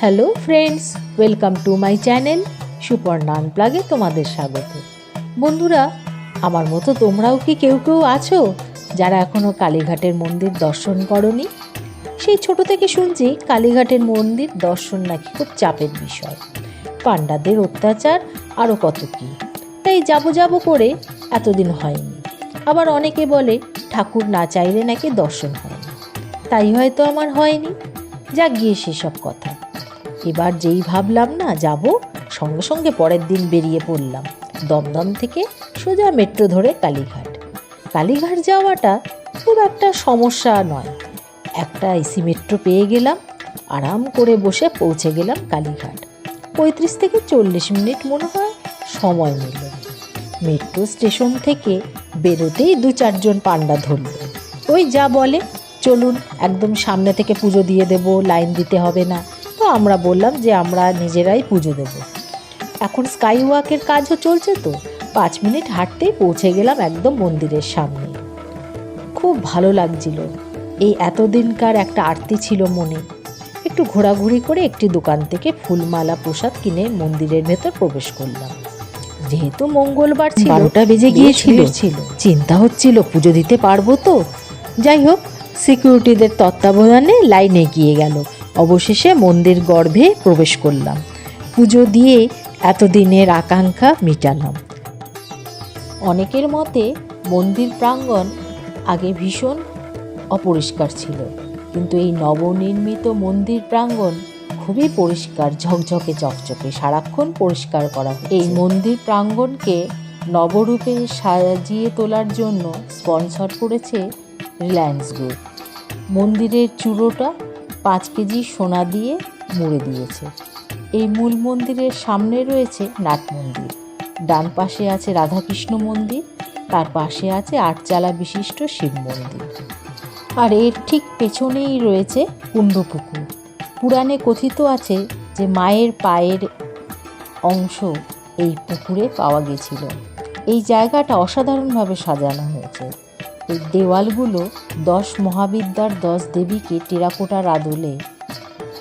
Hello friends, welcome to my channel Suparna আনপ্লাগে তোমাদের স্বাগত। বন্ধুরা, আমার মতো তোমরাও কি কেউ কেউ আছো যারা এখনও কালীঘাটের মন্দির দর্শন করনি? সেই ছোট থেকে শুনছি কালীঘাটের মন্দির দর্শন নাকি খুব চাপের বিষয়, পাণ্ডাদের অত্যাচার আরও কত কী, তাই যাবো করে এতদিন হয়নি। আবার অনেকে বলে ঠাকুর না চাইলে নাকি দর্শন হয় না, তাই হয়তো আমার হয়নি। যা গিয়ে সেসব কথা। এবার যেই ভাবলাম না যাব, সঙ্গে সঙ্গে পরের দিন বেরিয়ে পড়লাম দমদম থেকে সোজা মেট্রো ধরে কালীঘাট। কালীঘাট যাওয়াটা খুব একটা সমস্যা নয়, একটা এসি মেট্রো পেয়ে গেলাম, আরাম করে বসে পৌঁছে গেলাম কালীঘাট। 35 থেকে 40 মিনিট মনে হয় সময় নিল। মেট্রো স্টেশন থেকে বেরোতেই 2-4 জন পাণ্ডা ধরল। ওই যা বলে, চলুন একদম সামনে থেকে পুজো দিয়ে দেব, লাইন দিতে হবে না। তো আমরা বললাম যে আমরা নিজেরাই পুজো দেব। এখন স্কাই ওয়াকের কাজও চলছে, তো 5 মিনিট হাঁটতেই পৌঁছে গেলাম একদম মন্দিরের সামনে। খুব ভালো লাগছিল। এই এতদিনকার একটা আরতি ছিল মনে। একটু ঘোরাঘুরি করে একটি দোকান থেকে ফুলমালা প্রসাদ কিনে মন্দিরের ভেতর প্রবেশ করলাম। যেহেতু মঙ্গলবার ছিল, 12টা বেজে গিয়েছিল, চিন্তা হচ্ছিল পুজো দিতে পারবো তো। যাই হোক, সিকিউরিটিদের তত্ত্বাবধানে লাইন এগিয়ে গেল। অবশেষে মন্দির গর্ভে প্রবেশ করলাম। পুজো দিয়ে এতদিনের আকাঙ্ক্ষা মিটালাম। অনেকের মতে মন্দির প্রাঙ্গণ আগে ভীষণ অপরিষ্কার ছিল, কিন্তু এই নবনির্মিত মন্দির প্রাঙ্গণ খুবই পরিষ্কার, ঝকঝকে চকচকে, সারাক্ষণ পরিষ্কার করা হয়। এই মন্দির প্রাঙ্গণকে নবরূপে সাজিয়ে তোলার জন্য স্পন্সর করেছে রিলায়েন্স গ্রুপ। মন্দিরের চূড়োটা 5 কেজি সোনা দিয়ে মুড়ে দিয়েছে। এই মূল মন্দিরের সামনে রয়েছে নাট মন্দির, ডান পাশে আছে রাধাকৃষ্ণ মন্দির, তার পাশে আছে 8 চালা বিশিষ্ট শিব মন্দির, আর এর ঠিক পেছনেই রয়েছে কুণ্ডপুকুর। পুরাণে কথিত আছে যে মায়ের পায়ের অংশ এই পুকুরে পাওয়া গেছিল। এই জায়গাটা অসাধারণভাবে সাজানো হয়েছে। এই দেওয়ালগুলো 10 মহাবিদ্যার 10 দেবীকে টেরাকোটার আদলে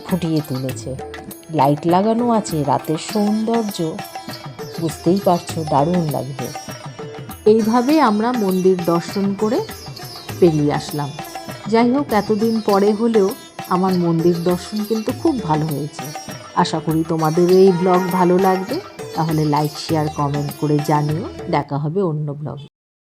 ফুটিয়ে তুলেছে। লাইট লাগানো আছে, রাতের সৌন্দর্য বুঝতেই পারছো, দারুণ লাগবে। এইভাবে আমরা মন্দির দর্শন করে বেরিয়ে আসলাম। যাই হোক, এতদিন পরে হলেও আমার মন্দির দর্শন কিন্তু খুব ভালো হয়েছে। আশা করি তোমাদের এই ব্লগ ভালো লাগবে। তাহলে লাইক, শেয়ার, কমেন্ট করে জানিও। দেখা হবে অন্য ব্লগে।